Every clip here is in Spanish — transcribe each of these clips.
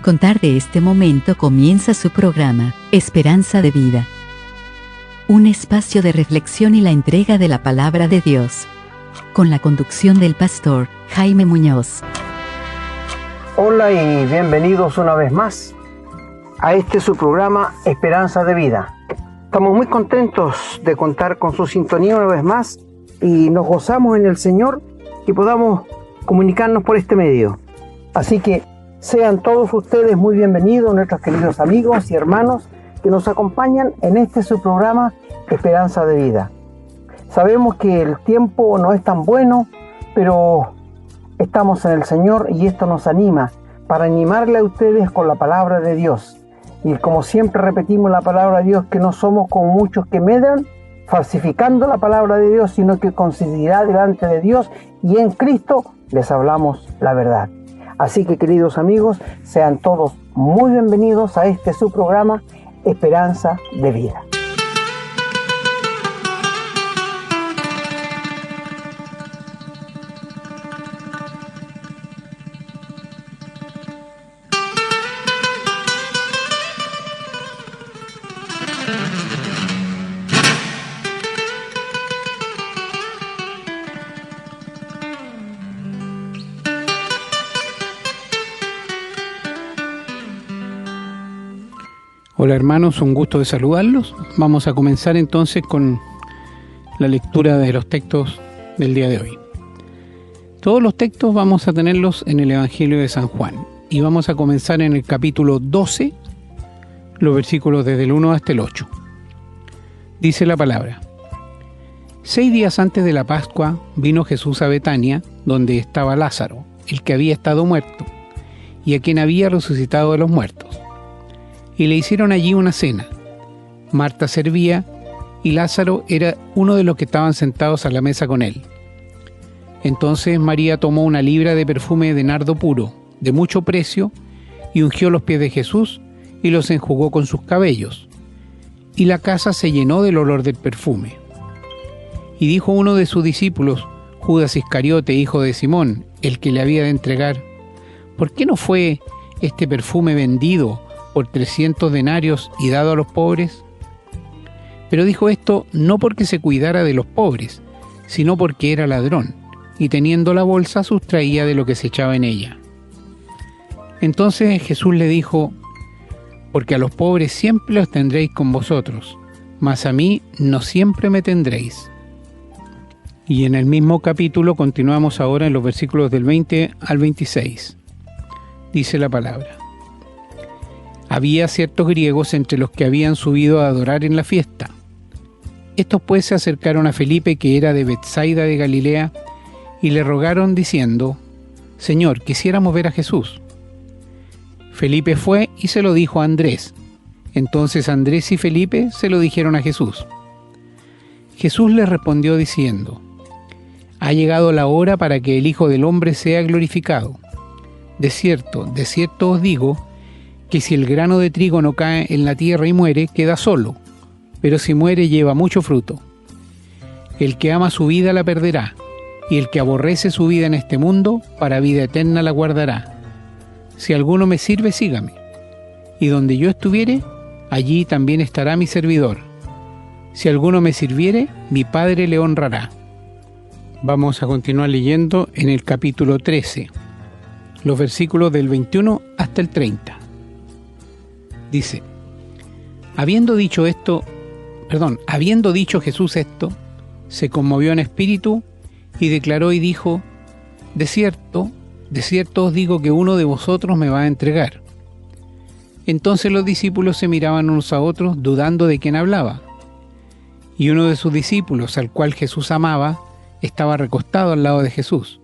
contar de este momento comienza su programa, Esperanza de Vida. Un espacio de reflexión y la entrega de la palabra de Dios. Con la conducción del pastor Jaime Muñoz. Hola y bienvenidos una vez más a su programa Esperanza de Vida. Estamos muy contentos de contar con su sintonía una vez más y nos gozamos en el Señor que podamos comunicarnos por este medio. Así que sean todos ustedes muy bienvenidos, nuestros queridos amigos y hermanos que nos acompañan en su programa Esperanza de Vida. Sabemos que el tiempo no es tan bueno, pero estamos en el Señor y esto nos anima para animarle a ustedes con la palabra de Dios. Y como siempre repetimos la palabra de Dios, que no somos como muchos que medran falsificando la palabra de Dios, sino que con sinceridad delante de Dios y en Cristo les hablamos la verdad. Así que, queridos amigos, sean todos muy bienvenidos a su programa Esperanza de Vida. Hola hermanos, un gusto de saludarlos. Vamos a comenzar entonces con la lectura de los textos del día de hoy. Todos los textos vamos a tenerlos en el Evangelio de San Juan y vamos a comenzar en el capítulo 12, los versículos desde el 1 hasta el 8. Dice la palabra: 6 días antes de la Pascua vino Jesús a Betania, donde estaba Lázaro, el que había estado muerto, y a quien había resucitado de los muertos. Y le hicieron allí una cena. Marta servía, y Lázaro era uno de los que estaban sentados a la mesa con él. Entonces María tomó una libra de perfume de nardo puro, de mucho precio, y ungió los pies de Jesús, y los enjugó con sus cabellos. Y la casa se llenó del olor del perfume. Y dijo uno de sus discípulos, Judas Iscariote, hijo de Simón, el que le había de entregar: ¿por qué no fue este perfume vendido por 300 denarios y dado a los pobres? Pero dijo esto no porque se cuidara de los pobres, sino porque era ladrón, y teniendo la bolsa sustraía de lo que se echaba en ella. Entonces Jesús le dijo: porque a los pobres siempre los tendréis con vosotros, mas a mí no siempre me tendréis. Y en el mismo capítulo continuamos ahora en los versículos del 20 al 26. Dice la palabra: había ciertos griegos entre los que habían subido a adorar en la fiesta. Estos pues se acercaron a Felipe, que era de Betsaida de Galilea, y le rogaron diciendo: Señor, quisiéramos ver a Jesús. Felipe fue y se lo dijo a Andrés. Entonces Andrés y Felipe se lo dijeron a Jesús. Jesús les respondió diciendo: ha llegado la hora para que el Hijo del Hombre sea glorificado. De cierto os digo, que si el grano de trigo no cae en la tierra y muere, queda solo, pero si muere lleva mucho fruto. El que ama su vida la perderá, y el que aborrece su vida en este mundo, para vida eterna la guardará. Si alguno me sirve, sígame, y donde yo estuviere, allí también estará mi servidor. Si alguno me sirviere, mi Padre le honrará. Vamos a continuar leyendo en el capítulo 13, los versículos del 21 hasta el 30. Dice: habiendo dicho Jesús esto, se conmovió en espíritu y declaró y dijo: de cierto os digo que uno de vosotros me va a entregar. Entonces los discípulos se miraban unos a otros, dudando de quién hablaba. Y uno de sus discípulos, al cual Jesús amaba, estaba recostado al lado de Jesús.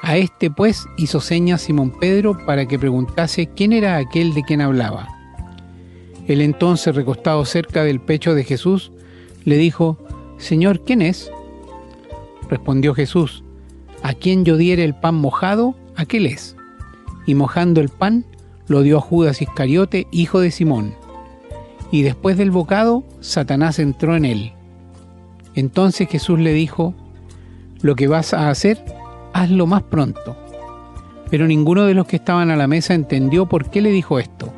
A este pues hizo señas Simón Pedro para que preguntase quién era aquel de quien hablaba. Él entonces, recostado cerca del pecho de Jesús, le dijo: Señor, ¿quién es? Respondió Jesús: a quien yo diere el pan mojado, aquel es. Y mojando el pan, lo dio a Judas Iscariote, hijo de Simón. Y después del bocado, Satanás entró en él. Entonces Jesús le dijo: lo que vas a hacer, hazlo más pronto. Pero ninguno de los que estaban a la mesa entendió por qué le dijo esto,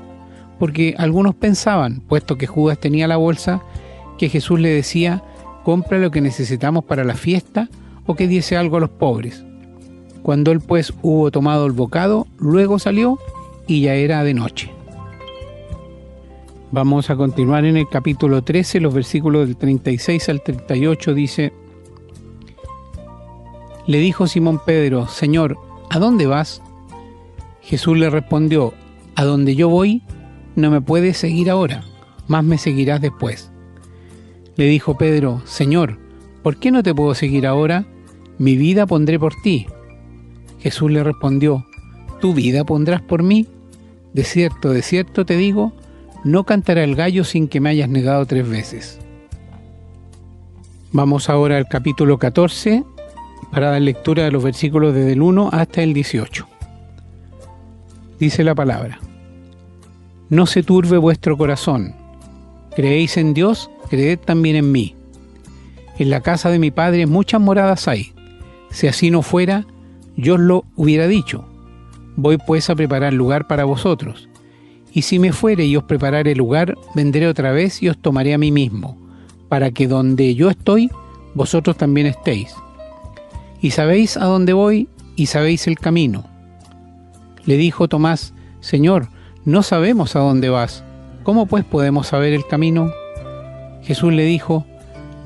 porque algunos pensaban, puesto que Judas tenía la bolsa, que Jesús le decía: compra lo que necesitamos para la fiesta, o que diese algo a los pobres. Cuando él pues hubo tomado el bocado, luego salió y ya era de noche. Vamos a continuar en el capítulo 13, los versículos del 36 al 38 dice: Le dijo Simón Pedro: Señor, ¿a dónde vas? Jesús le respondió: A donde yo voy, no me puedes seguir ahora, mas me seguirás después. Le dijo Pedro: Señor, ¿por qué no te puedo seguir ahora? Mi vida pondré por ti. Jesús le respondió: ¿Tu vida pondrás por mí? De cierto te digo, no cantará el gallo sin que me hayas negado 3 veces. Vamos ahora al capítulo 14 para dar lectura de los versículos desde el 1 hasta el 18. Dice la palabra: No se turbe vuestro corazón. Creéis en Dios, creed también en mí. En la casa de mi Padre muchas moradas hay. Si así no fuera, yo os lo hubiera dicho. Voy pues a preparar lugar para vosotros. Y si me fuere y os preparare lugar, vendré otra vez y os tomaré a mí mismo, para que donde yo estoy, vosotros también estéis. Y sabéis a dónde voy, y sabéis el camino. Le dijo Tomás: Señor, no sabemos a dónde vas. ¿Cómo pues podemos saber el camino? Jesús le dijo: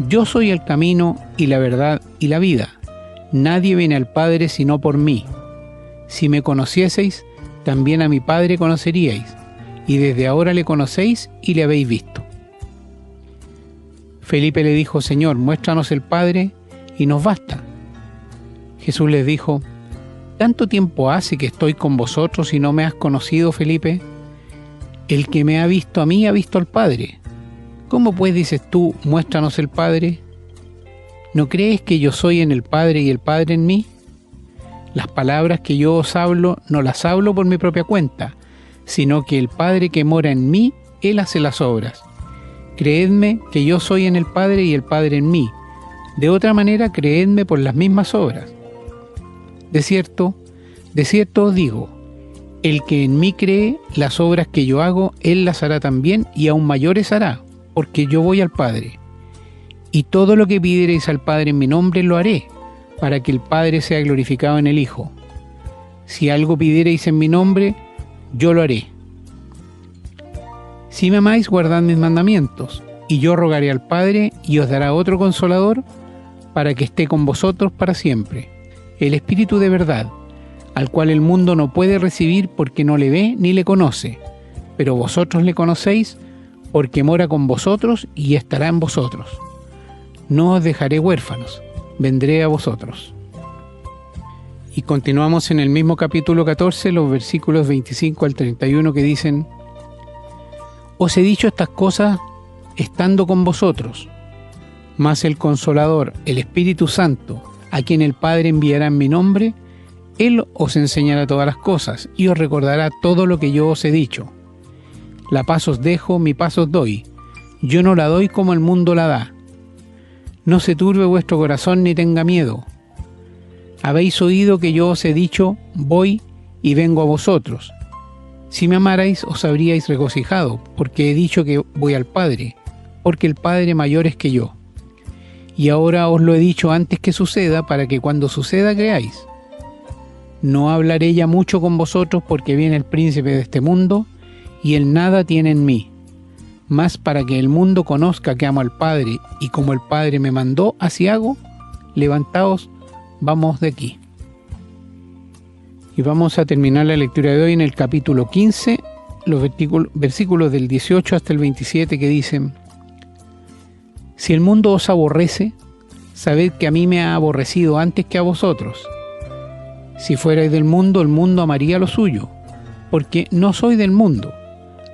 Yo soy el camino y la verdad y la vida. Nadie viene al Padre sino por mí. Si me conocieseis, también a mi Padre conoceríais, y desde ahora le conocéis y le habéis visto. Felipe le dijo: Señor, muéstranos el Padre y nos basta. Jesús les dijo: ¿Tanto tiempo hace que estoy con vosotros y no me has conocido, Felipe? El que me ha visto a mí ha visto al Padre. ¿Cómo pues dices tú: muéstranos el Padre? ¿No crees que yo soy en el Padre y el Padre en mí? Las palabras que yo os hablo no las hablo por mi propia cuenta, sino que el Padre que mora en mí, Él hace las obras. Creedme que yo soy en el Padre y el Padre en mí. De otra manera, creedme por las mismas obras. De cierto os digo, el que en mí cree, las obras que yo hago, Él las hará también, y aún mayores hará, porque yo voy al Padre. Y todo lo que pidiereis al Padre en mi nombre lo haré, para que el Padre sea glorificado en el Hijo. Si algo pidiereis en mi nombre, yo lo haré. Si me amáis, guardad mis mandamientos, y yo rogaré al Padre, y os dará otro Consolador, para que esté con vosotros para siempre, el Espíritu de verdad, al cual el mundo no puede recibir porque no le ve ni le conoce, pero vosotros le conocéis, porque mora con vosotros y estará en vosotros. No os dejaré huérfanos, vendré a vosotros. Y continuamos en el mismo capítulo 14, los versículos 25 al 31 que dicen: Os he dicho estas cosas estando con vosotros, mas el Consolador, el Espíritu Santo, a quien el Padre enviará en mi nombre, Él os enseñará todas las cosas y os recordará todo lo que yo os he dicho. La paz os dejo, mi paz os doy. Yo no la doy como el mundo la da. No se turbe vuestro corazón ni tenga miedo. Habéis oído que yo os he dicho: voy y vengo a vosotros. Si me amarais, os habríais regocijado, porque he dicho que voy al Padre, porque el Padre mayor es que yo. Y ahora os lo he dicho antes que suceda, para que cuando suceda creáis. No hablaré ya mucho con vosotros, porque viene el príncipe de este mundo, y él nada tiene en mí. Mas para que el mundo conozca que amo al Padre, y como el Padre me mandó, así hago. Levantaos, vamos de aquí. Y vamos a terminar la lectura de hoy en el capítulo 15, los versículos del 18 hasta el 27, que dicen: Si el mundo os aborrece, sabed que a mí me ha aborrecido antes que a vosotros. Si fuerais del mundo, el mundo amaría lo suyo, porque no soy del mundo.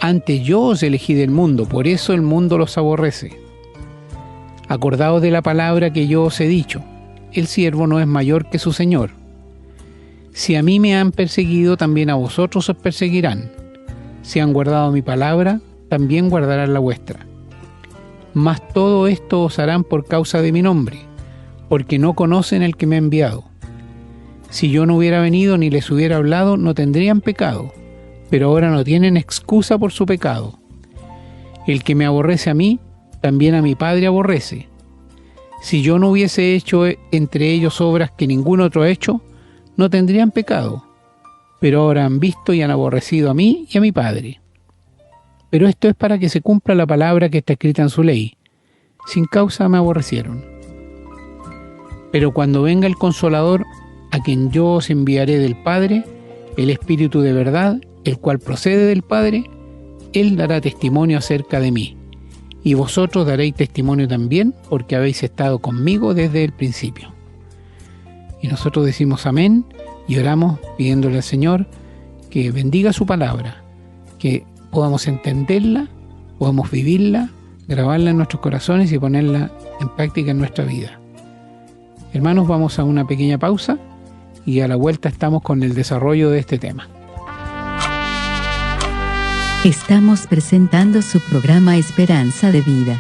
Antes yo os elegí del mundo, por eso el mundo los aborrece. Acordaos de la palabra que yo os he dicho: el siervo no es mayor que su señor. Si a mí me han perseguido, también a vosotros os perseguirán. Si han guardado mi palabra, también guardarán la vuestra. Mas todo esto os harán por causa de mi nombre, porque no conocen el que me ha enviado. Si yo no hubiera venido ni les hubiera hablado, no tendrían pecado, pero ahora no tienen excusa por su pecado. El que me aborrece a mí, también a mi Padre aborrece. Si yo no hubiese hecho entre ellos obras que ningún otro ha hecho, no tendrían pecado, pero ahora han visto y han aborrecido a mí y a mi Padre. Pero esto es para que se cumpla la palabra que está escrita en su ley. Sin causa me aborrecieron. Pero cuando venga el Consolador, a quien yo os enviaré del Padre, el Espíritu de verdad, el cual procede del Padre, Él dará testimonio acerca de mí. Y vosotros daréis testimonio también, porque habéis estado conmigo desde el principio. Y nosotros decimos amén y oramos pidiéndole al Señor que bendiga su palabra, que podamos entenderla, podamos vivirla, grabarla en nuestros corazones y ponerla en práctica en nuestra vida. Hermanos, vamos a una pequeña pausa y a la vuelta estamos con el desarrollo de este tema. Estamos presentando su programa Esperanza de Vida.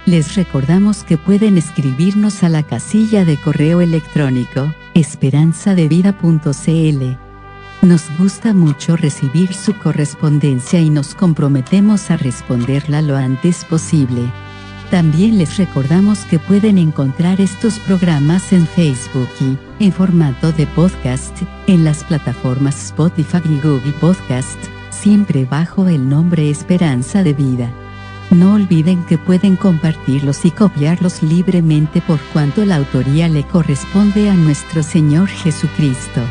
Les recordamos que pueden escribirnos a la casilla de correo electrónico esperanzadevida.cl. Nos gusta mucho recibir su correspondencia y nos comprometemos a responderla lo antes posible. También les recordamos que pueden encontrar estos programas en Facebook y, en formato de podcast, en las plataformas Spotify y Google Podcast, siempre bajo el nombre Esperanza de Vida. No olviden que pueden compartirlos y copiarlos libremente por cuanto la autoría le corresponde a nuestro Señor Jesucristo,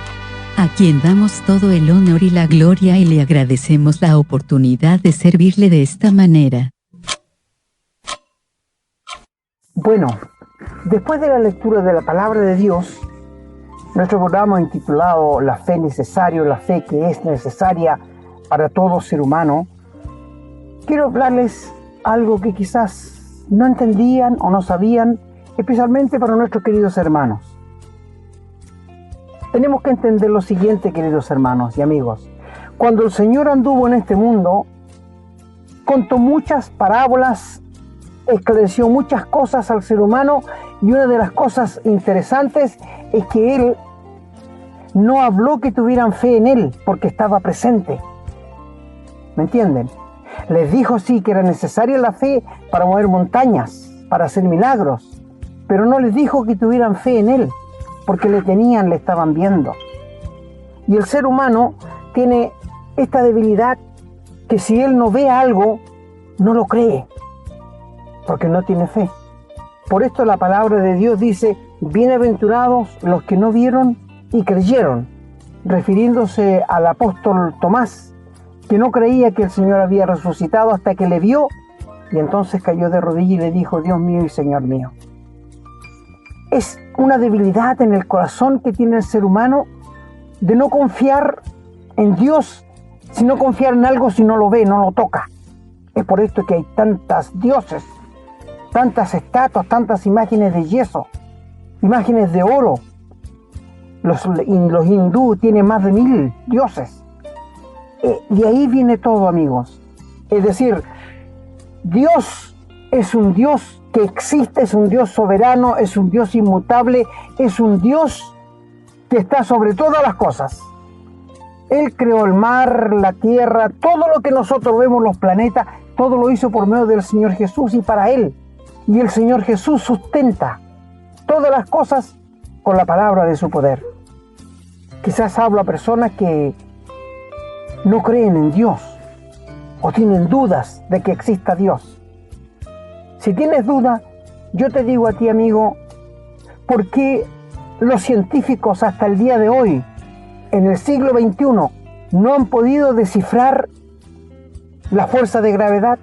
a quien damos todo el honor y la gloria y le agradecemos la oportunidad de servirle de esta manera. Bueno, después de la lectura de la palabra de Dios, nuestro programa intitulado La fe necesaria, la fe que es necesaria para todo ser humano, quiero hablarles algo que quizás no entendían o no sabían, especialmente para nuestros queridos hermanos. Tenemos que entender lo siguiente, queridos hermanos y amigos. Cuando el Señor anduvo en este mundo, contó muchas parábolas, esclareció muchas cosas al ser humano, y una de las cosas interesantes es que Él no habló que tuvieran fe en Él porque estaba presente. ¿Me entienden? Les dijo sí que era necesaria la fe para mover montañas, para hacer milagros, pero no les dijo que tuvieran fe en Él, porque le estaban viendo. Y el ser humano tiene esta debilidad que si él no ve algo, no lo cree, porque no tiene fe. Por esto la palabra de Dios dice, bienaventurados los que no vieron y creyeron, refiriéndose al apóstol Tomás, que no creía que el Señor había resucitado hasta que le vio, y entonces cayó de rodillas y le dijo, Dios mío y Señor mío. Es una debilidad en el corazón que tiene el ser humano de no confiar en Dios, sino confiar en algo si no lo ve, no lo toca. Es por esto que hay tantas dioses, tantas estatuas, tantas imágenes de yeso, imágenes de oro. Los hindú tienen más de 1000 dioses. De ahí viene todo, amigos. Es decir, Dios es un Dios que existe, es un Dios soberano, es un Dios inmutable, es un Dios que está sobre todas las cosas. Él creó el mar, la tierra, todo lo que nosotros vemos, los planetas, todo lo hizo por medio del Señor Jesús y para Él. Y el Señor Jesús sustenta todas las cosas con la palabra de su poder. Quizás hablo a personas que no creen en Dios o tienen dudas de que exista Dios. Si tienes duda, yo te digo a ti, amigo, ¿por qué los científicos hasta el día de hoy, en el siglo XXI, no han podido descifrar la fuerza de gravedad?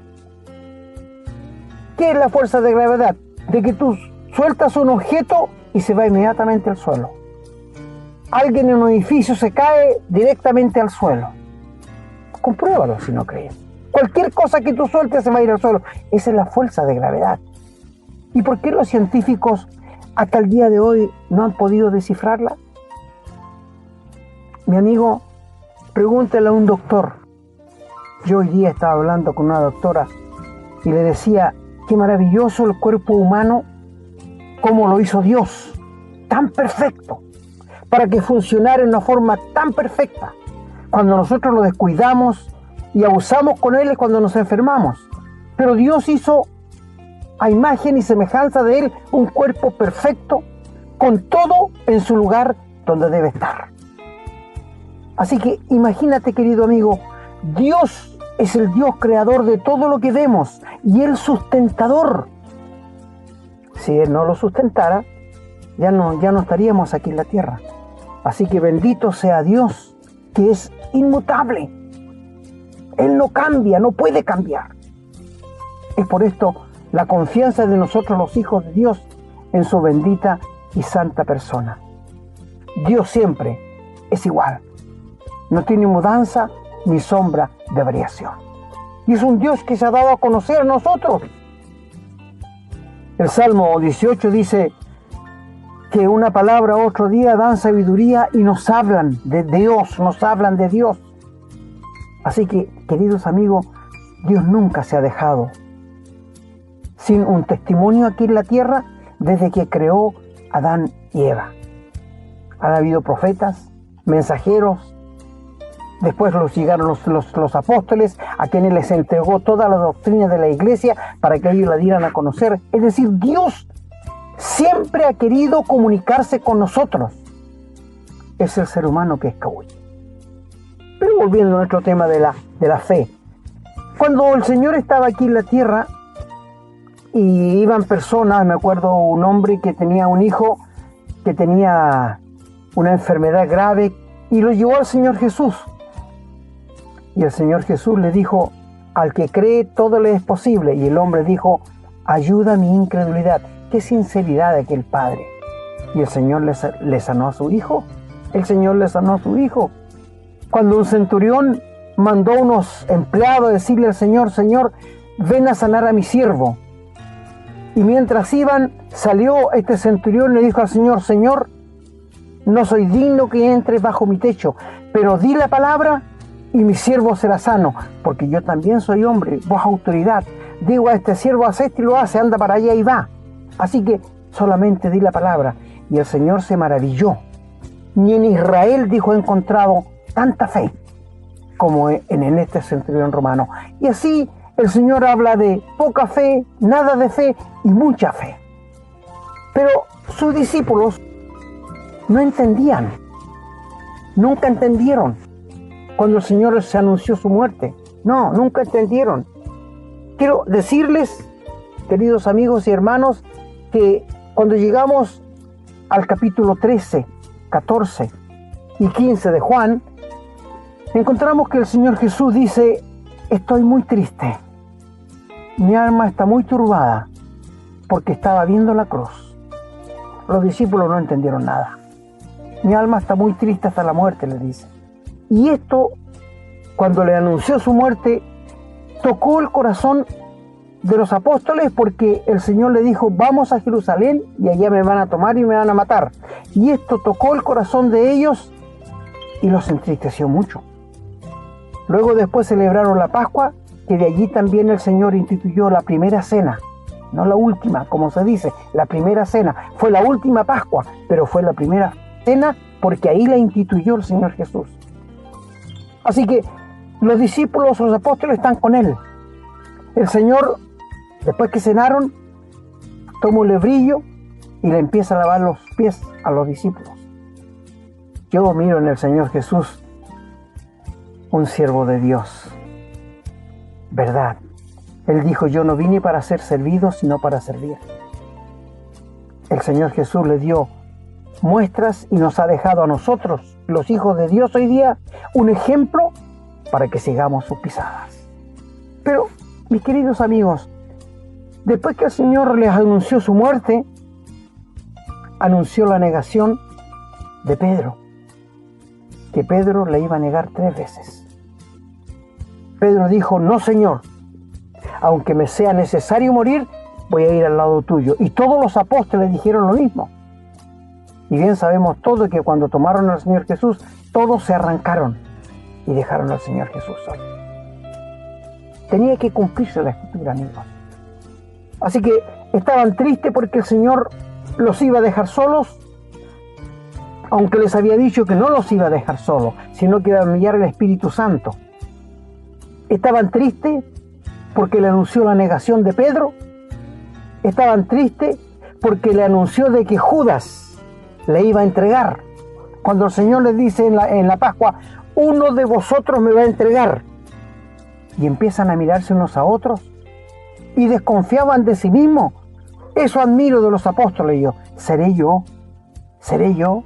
¿Qué es la fuerza de gravedad? De que tú sueltas un objeto y se va inmediatamente al suelo. Alguien en un edificio se cae directamente al suelo. Compruébalo si no crees. Cualquier cosa que tú sueltes se va a ir al suelo. Esa es la fuerza de gravedad. ¿Y por qué los científicos hasta el día de hoy no han podido descifrarla? Mi amigo, pregúntale a un doctor. Yo hoy día estaba hablando con una doctora y le decía, qué maravilloso el cuerpo humano, cómo lo hizo Dios, tan perfecto. para que funcionara en una forma tan perfecta. Cuando nosotros lo descuidamos y abusamos con él es cuando nos enfermamos. Pero Dios hizo a imagen y semejanza de él un cuerpo perfecto, con todo en su lugar donde debe estar. Así que imagínate, querido amigo, Dios es el Dios creador de todo lo que vemos y el sustentador. Si Él no lo sustentara, ya no estaríamos aquí en la tierra. Así que bendito sea Dios, que es inmutable. Él no cambia, no puede cambiar. Es por esto la confianza de nosotros los hijos de Dios en su bendita y santa persona. Dios siempre es igual. No tiene mudanza ni sombra de variación. Y es un Dios que se ha dado a conocer a nosotros. El Salmo 18 dice que una palabra otro día dan sabiduría y nos hablan de Dios, Así que, queridos amigos, Dios nunca se ha dejado sin un testimonio aquí en la tierra desde que creó a Adán y Eva. Han habido profetas, mensajeros, después llegaron los apóstoles, a quienes les entregó toda la doctrina de la iglesia para que ellos la dieran a conocer. Es decir, Dios siempre ha querido comunicarse con nosotros. Es el ser humano que escabulle. Pero volviendo a nuestro tema de la fe. Cuando el Señor estaba aquí en la tierra y iban personas, me acuerdo un hombre que tenía un hijo que tenía una enfermedad grave y lo llevó al Señor Jesús. Y el Señor Jesús le dijo, al que cree todo le es posible. Y el hombre dijo, ayuda mi incredulidad. Qué sinceridad de aquel padre. Y el Señor le sanó a su hijo. El Señor le sanó a su hijo. Cuando un centurión mandó a unos empleados a decirle al Señor, Señor, ven a sanar a mi siervo. Y mientras iban, salió este centurión y le dijo al Señor, Señor, no soy digno que entres bajo mi techo, pero di la palabra y mi siervo será sano, porque yo también soy hombre, vos autoridad. Digo a este siervo, haz esto y lo hace, anda para allá y va. Así que solamente di la palabra. Y el Señor se maravilló. Ni en Israel, dijo, he encontrado tanta fe como en este centurión romano. Y así el Señor habla de poca fe, nada de fe y mucha fe. Pero sus discípulos no entendían, nunca entendieron cuando el Señor se anunció su muerte. No, nunca entendieron. Quiero decirles, queridos amigos y hermanos, que cuando llegamos al capítulo 13, 14 y 15 de Juan, encontramos que el Señor Jesús dice, estoy muy triste, mi alma está muy turbada, porque estaba viendo la cruz. Los discípulos no entendieron nada. Mi alma está muy triste hasta la muerte, le dice. Y esto, cuando le anunció su muerte, tocó el corazón de los apóstoles, porque el Señor le dijo, vamos a Jerusalén y allá me van a tomar y me van a matar. Y esto tocó el corazón de ellos y los entristeció mucho. Luego después celebraron la Pascua, que de allí también el Señor instituyó la primera cena. No la última, como se dice, la primera cena. Fue la última Pascua, pero fue la primera cena porque ahí la instituyó el Señor Jesús. Así que los discípulos, los apóstoles están con Él. El Señor, después que cenaron, toma un lebrillo y le empieza a lavar los pies a los discípulos. Yo miro en el Señor Jesús un siervo de Dios. ¿Verdad? Él dijo, yo no vine para ser servido, sino para servir. El Señor Jesús le dio muestras y nos ha dejado a nosotros, los hijos de Dios hoy día, un ejemplo para que sigamos sus pisadas. Pero, mis queridos amigos, después que el Señor les anunció su muerte, anunció la negación de Pedro, que Pedro le iba a negar 3 veces. Pedro dijo, no, Señor, aunque me sea necesario morir, voy a ir al lado tuyo. Y todos los apóstoles dijeron lo mismo. Y bien sabemos todos que cuando tomaron al Señor Jesús, todos se arrancaron y dejaron al Señor Jesús solo. Tenía que cumplirse la Escritura, amigos. Así que estaban tristes porque el Señor los iba a dejar solos, aunque les había dicho que no los iba a dejar solos, sino que iba a enviar el Espíritu Santo. Estaban tristes porque le anunció la negación de Pedro. Estaban tristes porque le anunció de que Judas le iba a entregar. Cuando el Señor les dice en la Pascua, uno de vosotros me va a entregar. Y empiezan a mirarse unos a otros y desconfiaban de sí mismos. Eso admiro de los apóstoles. Yo, ¿seré yo? ¿Seré yo?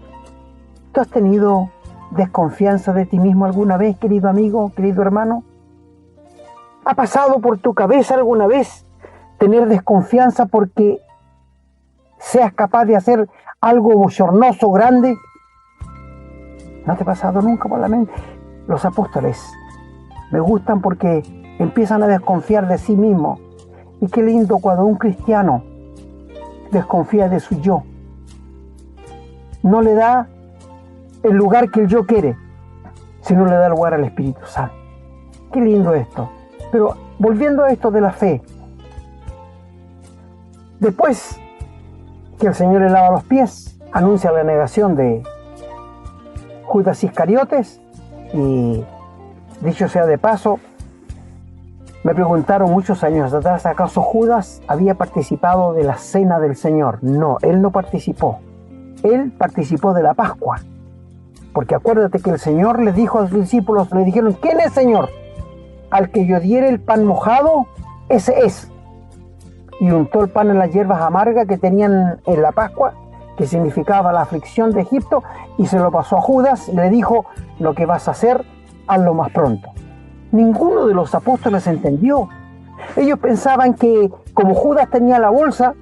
¿Tú has tenido desconfianza de ti mismo alguna vez, querido amigo, querido hermano? ¿Ha pasado por tu cabeza alguna vez tener desconfianza porque seas capaz de hacer algo bochornoso, grande? ¿No te ha pasado nunca por la mente? Los apóstoles me gustan porque empiezan a desconfiar de sí mismos. Y qué lindo cuando un cristiano desconfía de su yo. No le da el lugar que el yo quiere, sino le da lugar al Espíritu Santo. Qué lindo esto. Pero volviendo a esto de la fe, después que el Señor le lava los pies, anuncia la negación de Judas Iscariotes. Y dicho sea de paso, me preguntaron muchos años atrás, ¿acaso Judas había participado de la cena del Señor? No, él no participó. Él participó de la Pascua. Porque acuérdate que el Señor le dijo a sus discípulos, le dijeron, ¿quién es Señor? Al que yo diere el pan mojado, ese es. Y untó el pan en las hierbas amargas que tenían en la Pascua, que significaba la aflicción de Egipto, y se lo pasó a Judas y le dijo, lo que vas a hacer, hazlo más pronto. Ninguno de los apóstoles entendió. Ellos pensaban que como Judas tenía la bolsa,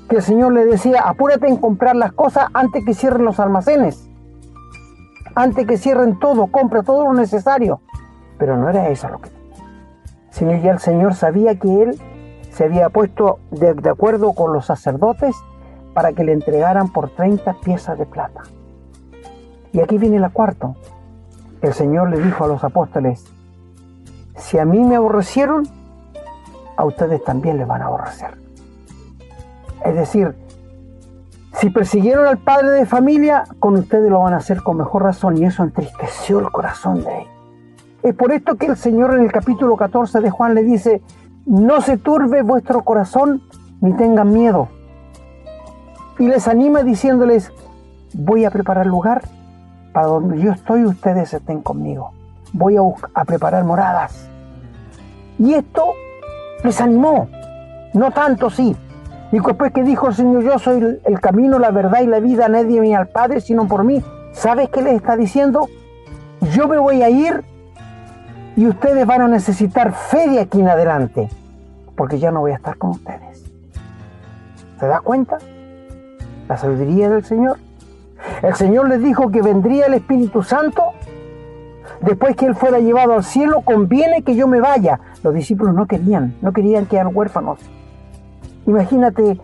que el Señor le decía, apúrate en comprar las cosas antes que cierren los almacenes. Antes que cierren todo, compra todo lo necesario. Pero no era eso lo que... Sino ya el Señor sabía que él se había puesto de acuerdo con los sacerdotes para que le entregaran por 30 piezas de plata. Y aquí viene la cuarta. El Señor le dijo a los apóstoles, si a mí me aborrecieron, a ustedes también les van a aborrecer. Es decir, si persiguieron al padre de familia, con ustedes lo van a hacer con mejor razón, y eso entristeció el corazón de ellos. Es por esto que el Señor en el capítulo 14 de Juan le dice, no se turbe vuestro corazón, ni tengan miedo. Y les anima diciéndoles, voy a preparar lugar para donde yo estoy, ustedes estén conmigo. Voy a preparar moradas. Y esto les animó, no tanto sí. Y después que dijo el Señor, yo soy el camino, la verdad y la vida, nadie viene al Padre sino por mí. ¿Sabes qué les está diciendo? Yo me voy a ir y ustedes van a necesitar fe de aquí en adelante, porque ya no voy a estar con ustedes. ¿Se da cuenta? La sabiduría del Señor. El Señor les dijo que vendría el Espíritu Santo. Después que Él fuera llevado al cielo, conviene que yo me vaya. Los discípulos no querían quedar huérfanos. Imagínate,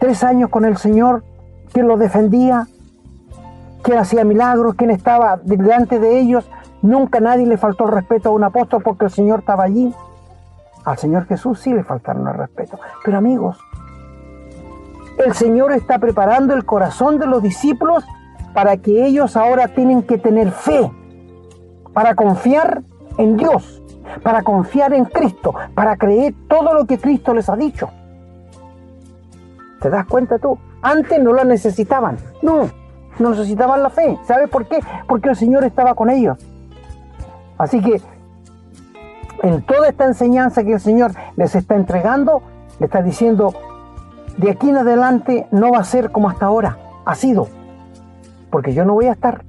3 años con el Señor, que los defendía, que hacía milagros, quien estaba delante de ellos. Nunca nadie le faltó el respeto a un apóstol porque el Señor estaba allí. Al Señor Jesús sí le faltaron el respeto. Pero amigos, el Señor está preparando el corazón de los discípulos para que ellos ahora tienen que tener fe, para confiar en Dios, para confiar en Cristo, para creer todo lo que Cristo les ha dicho. ¿Te das cuenta tú? Antes no la necesitaban. No necesitaban la fe. ¿Sabes por qué? Porque el Señor estaba con ellos. Así que en toda esta enseñanza que el Señor les está entregando, le está diciendo, de aquí en adelante no va a ser como hasta ahora. Ha sido. Porque yo no voy a estar.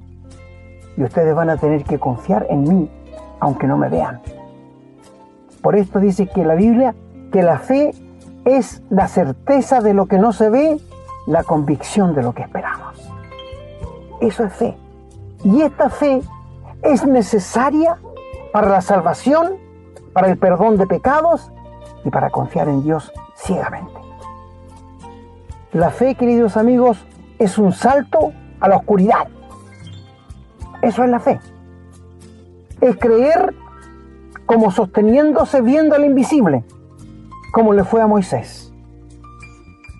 Y ustedes van a tener que confiar en mí, aunque no me vean. Por esto dice que la Biblia, que la fe es la certeza de lo que no se ve, la convicción de lo que esperamos. Eso es fe. Y esta fe es necesaria para la salvación, para el perdón de pecados y para confiar en Dios ciegamente. La fe, queridos amigos, es un salto a la oscuridad. Eso es la fe. Es creer como sosteniéndose viendo al invisible, como le fue a Moisés.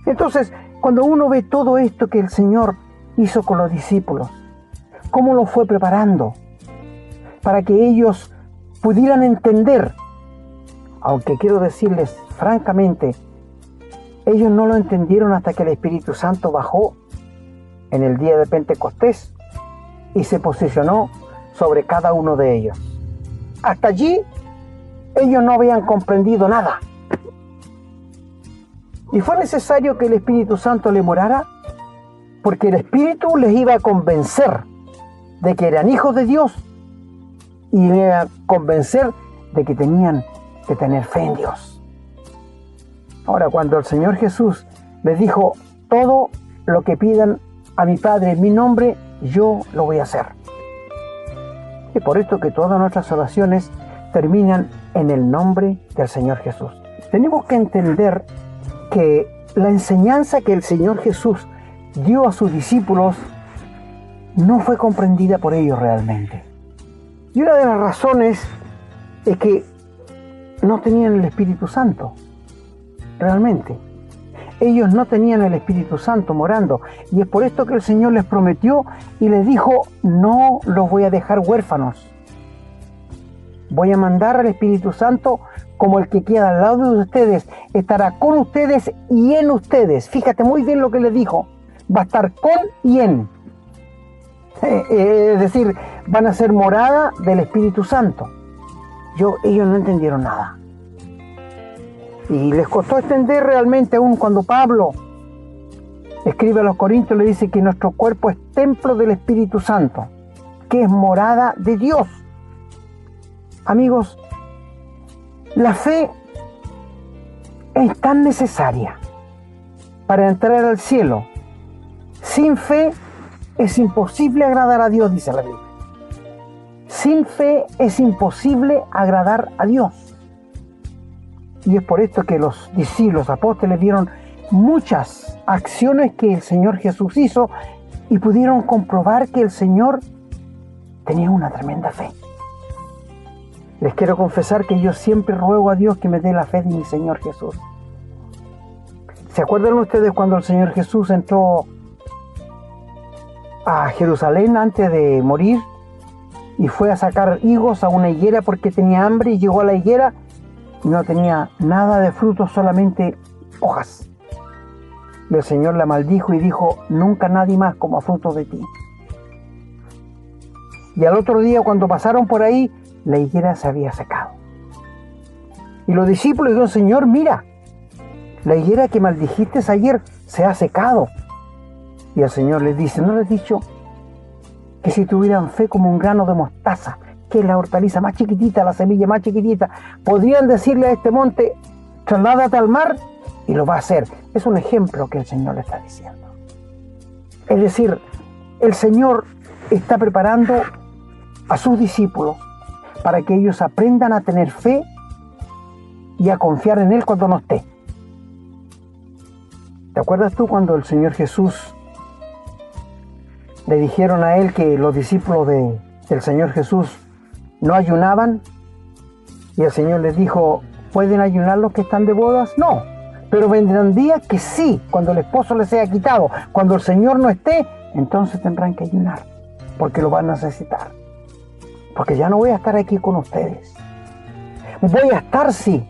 Entonces, cuando uno ve todo esto que el Señor hizo con los discípulos, cómo los fue preparando para que ellos pudieran entender. Aunque quiero decirles francamente, ellos no lo entendieron hasta que el Espíritu Santo bajó en el día de Pentecostés y se posicionó sobre cada uno de ellos. Hasta allí ellos no habían comprendido nada. Y fue necesario que el Espíritu Santo le morara, porque el Espíritu les iba a convencer de que eran hijos de Dios y les iba a convencer de que tenían que tener fe en Dios. Ahora, cuando el Señor Jesús les dijo: todo lo que pidan a mi Padre en mi nombre, yo lo voy a hacer. Y por esto que todas nuestras oraciones terminan en el nombre del Señor Jesús. Tenemos que entender que la enseñanza que el Señor Jesús dio a sus discípulos no fue comprendida por ellos realmente. Y una de las razones es que no tenían el Espíritu Santo, realmente. Ellos no tenían el Espíritu Santo morando, y es por esto que el Señor les prometió y les dijo: no los voy a dejar huérfanos. Voy a mandar al Espíritu Santo como el que queda al lado de ustedes, estará con ustedes y en ustedes. Fíjate muy bien lo que les dijo: va a estar con y en. Es decir, van a ser morada del Espíritu Santo. Ellos no entendieron nada. Y les costó entender realmente, aún cuando Pablo escribe a los Corintios, le dice que nuestro cuerpo es templo del Espíritu Santo, que es morada de Dios. Amigos, la fe es tan necesaria para entrar al cielo. Sin fe es imposible agradar a Dios, dice la Biblia. Sin fe es imposible agradar a Dios. Y es por esto que los discípulos, los apóstoles, vieron muchas acciones que el Señor Jesús hizo y pudieron comprobar que el Señor tenía una tremenda fe. Les quiero confesar que yo siempre ruego a Dios que me dé la fe de mi Señor Jesús. ¿Se acuerdan ustedes cuando el Señor Jesús entró a Jerusalén antes de morir y fue a sacar higos a una higuera porque tenía hambre, y llegó a la higuera y no tenía nada de frutos, solamente hojas? Y el Señor la maldijo y dijo: nunca nadie más coma fruto de ti. Y al otro día, cuando pasaron por ahí, la higuera se había secado. Y los discípulos dijeron: Señor, mira, la higuera que maldijiste ayer se ha secado. Y el Señor les dice: ¿no les he dicho que si tuvieran fe como un grano de mostaza, que es la hortaliza más chiquitita, la semilla más chiquitita, podrían decirle a este monte: trasládate al mar, y lo va a hacer? Es un ejemplo que el Señor le está diciendo. Es decir, el Señor está preparando a sus discípulos para que ellos aprendan a tener fe y a confiar en Él cuando no esté. ¿Te acuerdas tú cuando el Señor Jesús le dijeron a Él que los discípulos del Señor Jesús no ayunaban? Y el Señor les dijo: ¿pueden ayunar los que están de bodas? No, pero vendrán días que sí, cuando el esposo les sea quitado, cuando el Señor no esté, entonces tendrán que ayunar, porque lo van a necesitar. Porque ya no voy a estar aquí con ustedes. Voy a estar, sí,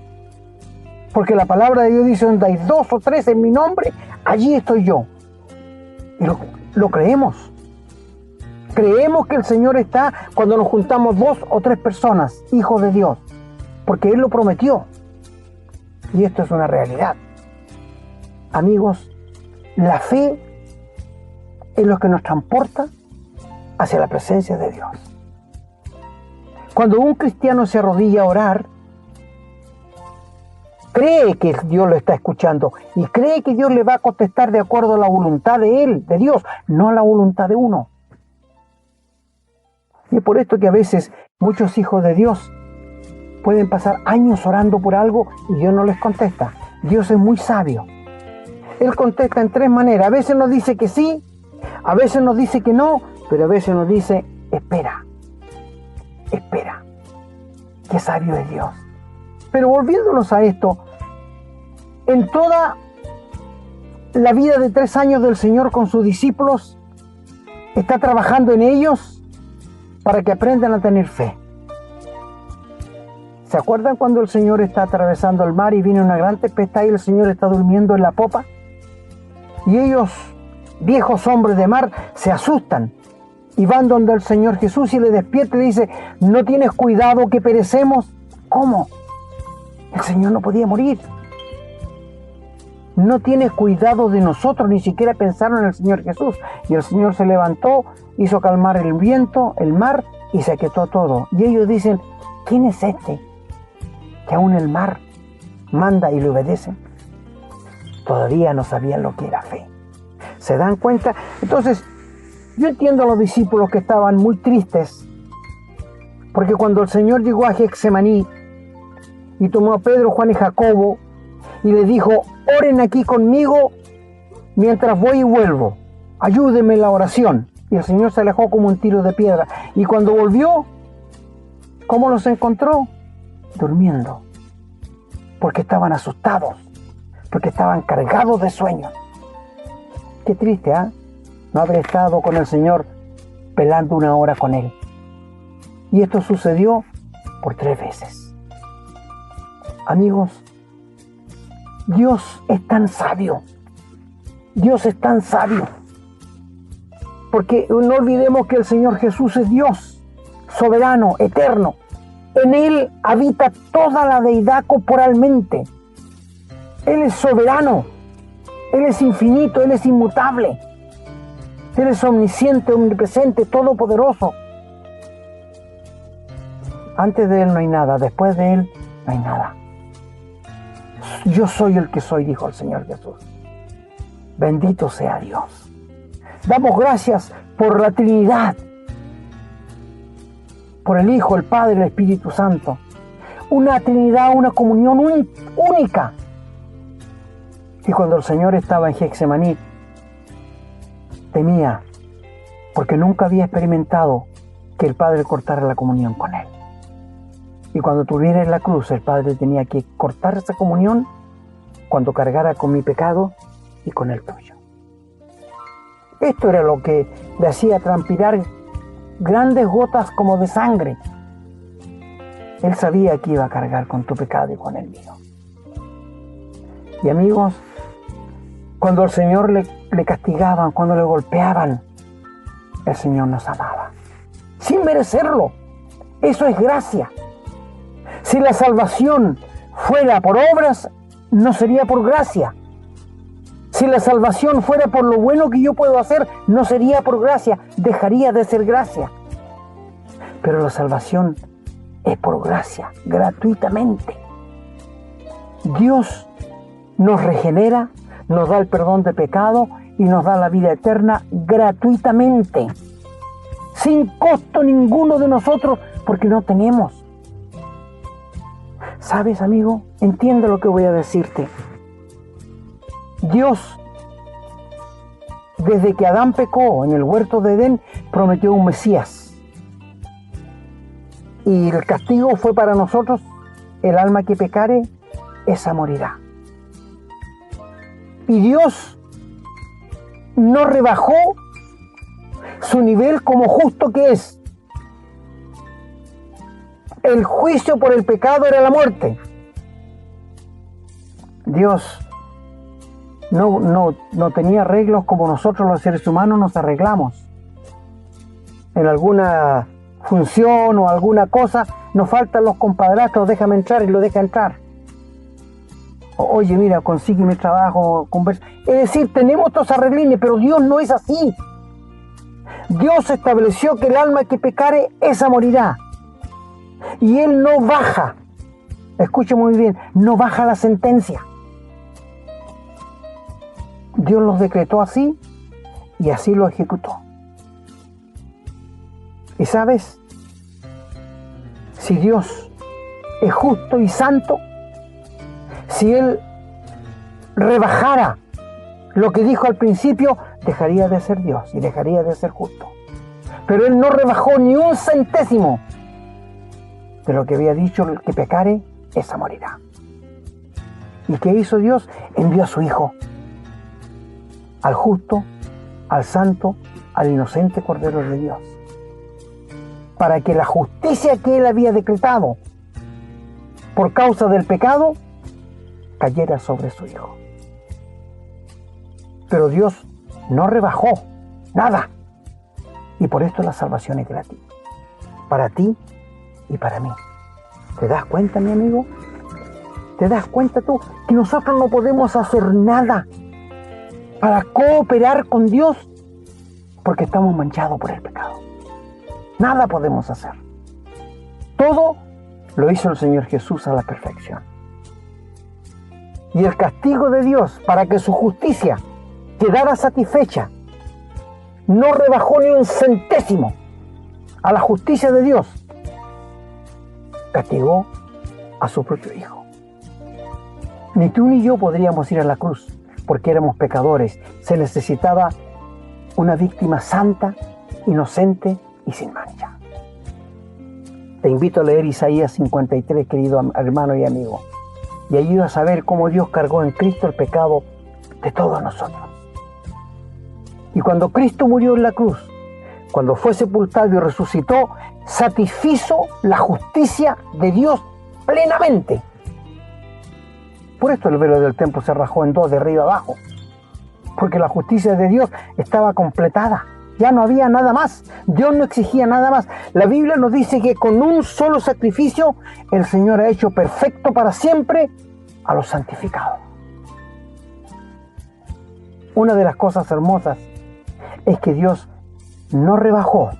porque la palabra de Dios dice: donde hay 2 o 3 en mi nombre, allí estoy yo. Y lo creemos. Creemos que el Señor está cuando nos juntamos 2 o 3 personas, hijos de Dios, porque Él lo prometió. Y esto es una realidad. Amigos, la fe es lo que nos transporta hacia la presencia de Dios. Cuando un cristiano se arrodilla a orar, cree que Dios lo está escuchando y cree que Dios le va a contestar de acuerdo a la voluntad de Él, de Dios, no a la voluntad de uno. Y es por esto que a veces muchos hijos de Dios pueden pasar años orando por algo y Dios no les contesta. Dios es muy sabio. Él contesta en 3 maneras. A veces nos dice que sí, a veces nos dice que no, pero a veces nos dice: espera, espera. Qué sabio es Dios. Pero volviéndonos a esto, en toda la vida de 3 años del Señor con sus discípulos, está trabajando en ellos para que aprendan a tener fe. ¿Se acuerdan cuando el Señor está atravesando el mar y viene una gran tempestad y el Señor está durmiendo en la popa? Y ellos, viejos hombres de mar, se asustan y van donde el Señor Jesús y le despierta y le dice: ¿no tienes cuidado que perecemos? ¿Cómo? El Señor no podía morir. No tienes cuidado de nosotros, ni siquiera pensaron en el Señor Jesús. Y el Señor se levantó, hizo calmar el viento, el mar, y se aquietó todo. Y ellos dicen: ¿quién es este que aún el mar manda y le obedece? Todavía no sabían lo que era fe. ¿Se dan cuenta? Entonces, yo entiendo a los discípulos que estaban muy tristes, porque cuando el Señor llegó a Getsemaní y tomó a Pedro, Juan y Jacobo y les dijo: oren aquí conmigo mientras voy y vuelvo, ayúdenme en la oración. Y el Señor se alejó como un tiro de piedra. Y cuando volvió, ¿cómo los encontró? Durmiendo, porque estaban asustados, porque estaban cargados de sueño. Qué triste, ¿ah? No haber estado con el Señor velando una hora con Él. Y esto sucedió por 3 veces. Amigos, Dios es tan sabio. Dios es tan sabio. Porque no olvidemos que el Señor Jesús es Dios, soberano, eterno. En Él habita toda la deidad corporalmente. Él es soberano. Él es infinito, Él es inmutable. Él es omnisciente, omnipresente, todopoderoso. Antes de Él no hay nada, después de Él no hay nada. Yo soy el que soy, dijo el Señor Jesús. Bendito sea Dios. Damos gracias por la Trinidad, por el Hijo, el Padre y el Espíritu Santo. Una Trinidad, una comunión única. Y cuando el Señor estaba en Getsemaní, temía, porque nunca había experimentado que el Padre cortara la comunión con Él. Y cuando tuviera en la cruz, el Padre tenía que cortar esa comunión cuando cargara con mi pecado y con el tuyo. Esto era lo que le hacía transpirar grandes gotas como de sangre. Él sabía que iba a cargar con tu pecado y con el mío. Y amigos, cuando al Señor le castigaban, cuando le golpeaban, el Señor nos amaba, sin merecerlo. Eso es gracia. Si la salvación fuera por obras, no sería por gracia. Si la salvación fuera por lo bueno que yo puedo hacer, no sería por gracia, dejaría de ser gracia. Pero la salvación es por gracia, gratuitamente. Dios nos regenera, nos da el perdón de pecado y nos da la vida eterna gratuitamente, sin costo ninguno de nosotros, porque no tenemos. ¿Sabes, amigo? Entiende lo que voy a decirte. Dios, desde que Adán pecó en el huerto de Edén, prometió un Mesías. Y el castigo fue para nosotros: el alma que pecare, esa morirá. Y Dios no rebajó su nivel como justo que es. El juicio por el pecado era la muerte. Dios no tenía arreglos como nosotros los seres humanos nos arreglamos. En alguna función o alguna cosa nos faltan los compadrastros, déjame entrar, y lo deja entrar. Oye, mira, consígueme trabajo, conversa. Es decir, tenemos estos arreglines, pero Dios no es así. Dios estableció que el alma que pecare, esa morirá. Y Él no baja, escuche muy bien, no baja la sentencia. Dios los decretó así y así lo ejecutó. Y sabes, si Dios es justo y santo, si Él rebajara lo que dijo al principio, dejaría de ser Dios y dejaría de ser justo. Pero Él no rebajó ni un centésimo de lo que había dicho: el que pecare, esa morirá. ¿Y qué hizo Dios? Envió a su Hijo, al justo, al santo, al inocente Cordero de Dios, para que la justicia que Él había decretado por causa del pecado cayera sobre su Hijo. Pero Dios no rebajó nada, y por esto la salvación es gratis, para ti y para mí. ¿Te das cuenta, mi amigo? ¿Te das cuenta tú que nosotros no podemos hacer nada para cooperar con Dios porque estamos manchados por el pecado? Nada podemos hacer. Todo lo hizo el Señor Jesús a la perfección. Y el castigo de Dios para que su justicia quedara satisfecha no rebajó ni un centésimo a la justicia de Dios. Castigó a su propio Hijo. Ni tú ni yo podríamos ir a la cruz porque éramos pecadores. Se necesitaba una víctima santa, inocente y sin mancha. Te invito a leer Isaías 53, querido hermano y amigo, y allí vas a ver cómo Dios cargó en Cristo el pecado de todos nosotros. Y cuando Cristo murió en la cruz, cuando fue sepultado y resucitó, satisfizo la justicia de Dios plenamente. Por esto el velo del templo se rajó en dos, de arriba abajo, porque la justicia de Dios estaba completada. Ya no había nada más. Dios no exigía nada más. La Biblia nos dice que con un solo sacrificio el Señor ha hecho perfecto para siempre a los santificados. Una de las cosas hermosas es que Dios no rebajó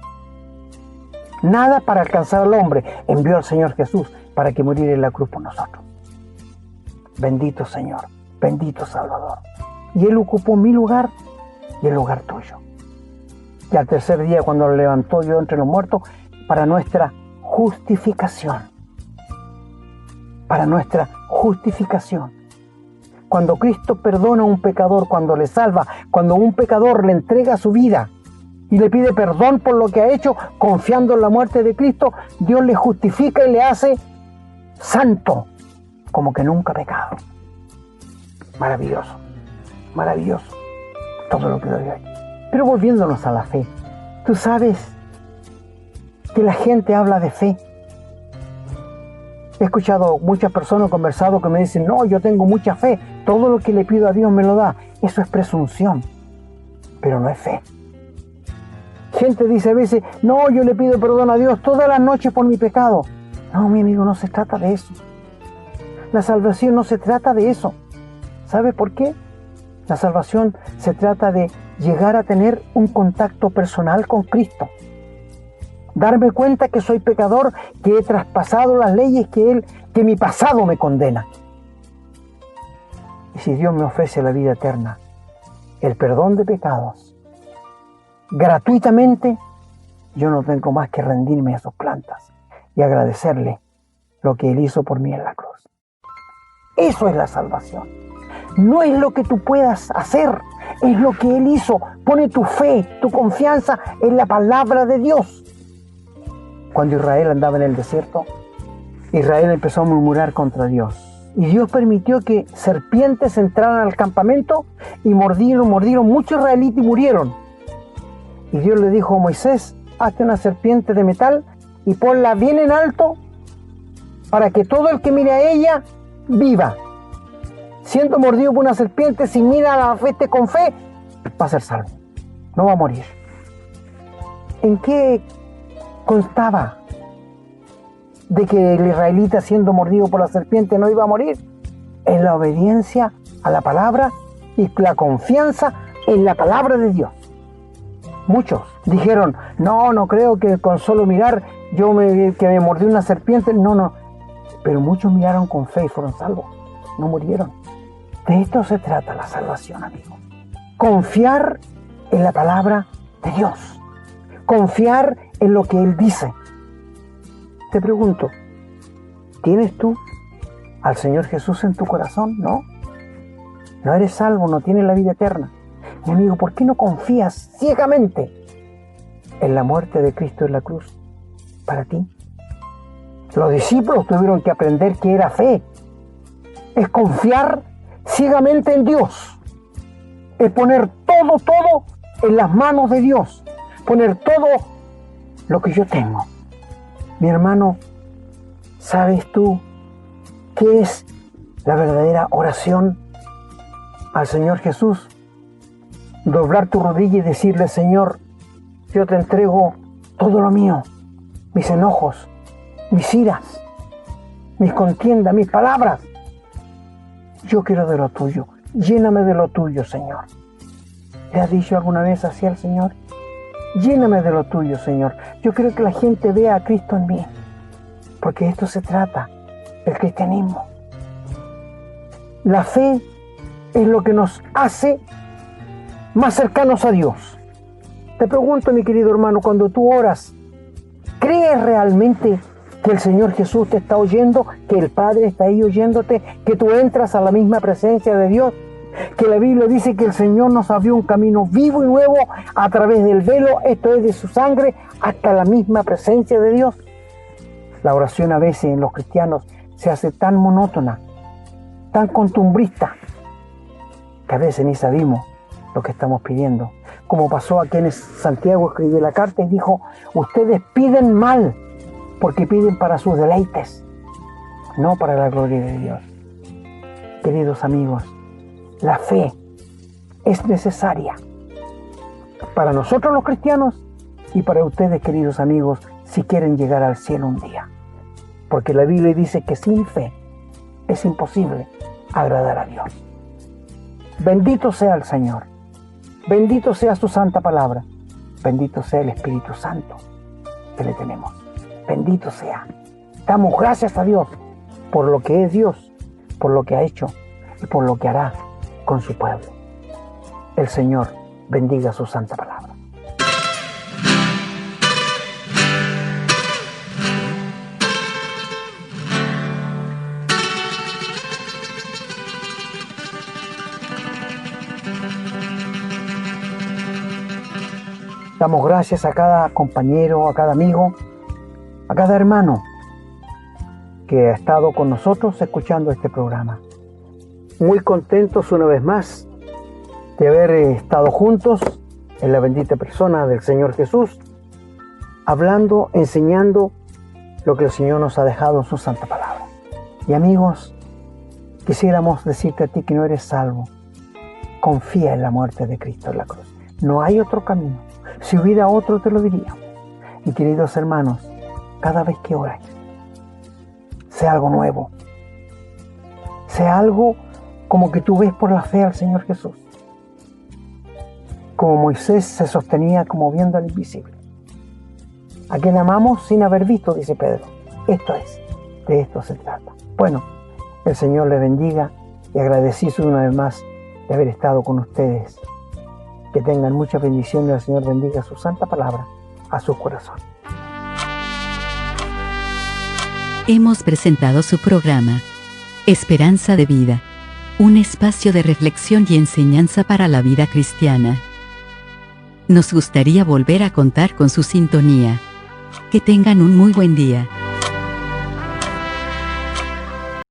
nada para alcanzar al hombre. Envió al Señor Jesús para que muriera en la cruz por nosotros. Bendito Señor, bendito Salvador. Y Él ocupó mi lugar y el lugar tuyo. Y al tercer día, cuando lo levantó Dios entre los muertos, para nuestra justificación. Para nuestra justificación. Cuando Cristo perdona a un pecador, cuando le salva, cuando un pecador le entrega su vida y le pide perdón por lo que ha hecho, confiando en la muerte de Cristo, Dios le justifica y le hace santo, como que nunca ha pecado. Maravilloso, maravilloso todo lo que doy hoy. Pero volviéndonos a la fe, tú sabes que la gente habla de fe. He escuchado muchas personas conversado que me dicen, no, yo tengo mucha fe, todo lo que le pido a Dios me lo da. Eso es presunción, pero no es fe. Gente dice a veces, no, yo le pido perdón a Dios todas las noches por mi pecado. No, mi amigo, no se trata de eso. La salvación no se trata de eso. ¿Sabe por qué? La salvación se trata de llegar a tener un contacto personal con Cristo. Darme cuenta que soy pecador, que he traspasado las leyes que mi pasado me condena. Y si Dios me ofrece la vida eterna, el perdón de pecados, gratuitamente, yo no tengo más que rendirme a sus plantas y agradecerle lo que Él hizo por mí en la cruz. Eso es la salvación. No es lo que tú puedas hacer, es lo que Él hizo. Pone tu fe, tu confianza en la palabra de Dios. Cuando Israel andaba en el desierto, Israel empezó a murmurar contra Dios. Y Dios permitió que serpientes entraran al campamento y mordieron muchos israelitas y murieron. Y Dios le dijo a Moisés, hazte una serpiente de metal y ponla bien en alto para que todo el que mire a ella viva. Siendo mordido por una serpiente, si mira a la fe con fe, va a ser salvo, no va a morir. ¿En qué constaba de que el israelita, siendo mordido por la serpiente, no iba a morir? En la obediencia a la palabra y la confianza en la palabra de Dios. Muchos dijeron, no creo que con solo mirar que me mordió una serpiente, no. Pero muchos miraron con fe y fueron salvos, no murieron. De esto se trata la salvación, amigo. Confiar en la palabra de Dios. Confiar en lo que Él dice. Te pregunto, ¿tienes tú al Señor Jesús en tu corazón? No. No eres salvo, no tienes la vida eterna. Mi amigo, ¿por qué no confías ciegamente en la muerte de Cristo en la cruz para ti? Los discípulos tuvieron que aprender que era fe. Es confiar ciegamente en Dios. Es poner todo en las manos de Dios. poner todo lo que yo tengo. Mi hermano, ¿sabes tú qué es la verdadera oración al Señor Jesús? Doblar tu rodilla y decirle: Señor, yo te entrego todo lo mío, mis enojos, mis iras, mis contiendas, mis palabras. Yo quiero de lo tuyo, lléname de lo tuyo, Señor. ¿Le has dicho alguna vez así al Señor? Lléname de lo tuyo, Señor. Yo quiero que la gente vea a Cristo en mí, porque esto se trata del cristianismo. La fe es lo que nos hace más cercanos a Dios. Te pregunto, mi querido hermano, cuando tú oras, ¿crees realmente que el Señor Jesús te está oyendo, que el Padre está ahí oyéndote, que tú entras a la misma presencia de Dios? Que la Biblia dice que el Señor nos abrió un camino vivo y nuevo a través del velo, esto es de su sangre, hasta la misma presencia de Dios. La oración a veces en los cristianos se hace tan monótona, tan costumbrista, que a veces ni sabemos lo que estamos pidiendo. Como pasó a quienes Santiago escribió la carta y dijo: ustedes piden mal, porque piden para sus deleites, no para la gloria de Dios. Queridos amigos, la fe es necesaria para nosotros los cristianos y para ustedes, queridos amigos, si quieren llegar al cielo un día. Porque la Biblia dice que sin fe es imposible agradar a Dios. Bendito sea el Señor. Bendito sea su santa palabra. Bendito sea el Espíritu Santo que le tenemos. Bendito sea. Damos gracias a Dios por lo que es Dios, por lo que ha hecho y por lo que hará con su pueblo. El Señor bendiga su santa palabra. Damos gracias a cada compañero, a cada amigo, a cada hermano que ha estado con nosotros escuchando este programa. Muy contentos una vez más de haber estado juntos en la bendita persona del Señor Jesús, hablando, enseñando lo que el Señor nos ha dejado en su santa palabra. Y amigos, quisiéramos decirte a ti que no eres salvo. Confía en la muerte de Cristo en la cruz. No hay otro camino. Si hubiera otro, te lo diría. Y queridos hermanos, cada vez que oráis, sea algo nuevo, sea algo como que tú ves por la fe al Señor Jesús, como Moisés se sostenía como viendo al invisible, a quien amamos sin haber visto, dice Pedro. Esto es, de esto se trata. Bueno, el Señor le bendiga y agradecidos una vez más de haber estado con ustedes. Que tengan mucha bendición y el Señor bendiga su santa palabra a su corazón. Hemos presentado su programa Esperanza de Vida, un espacio de reflexión y enseñanza para la vida cristiana. Nos gustaría volver a contar con su sintonía. Que tengan un muy buen día.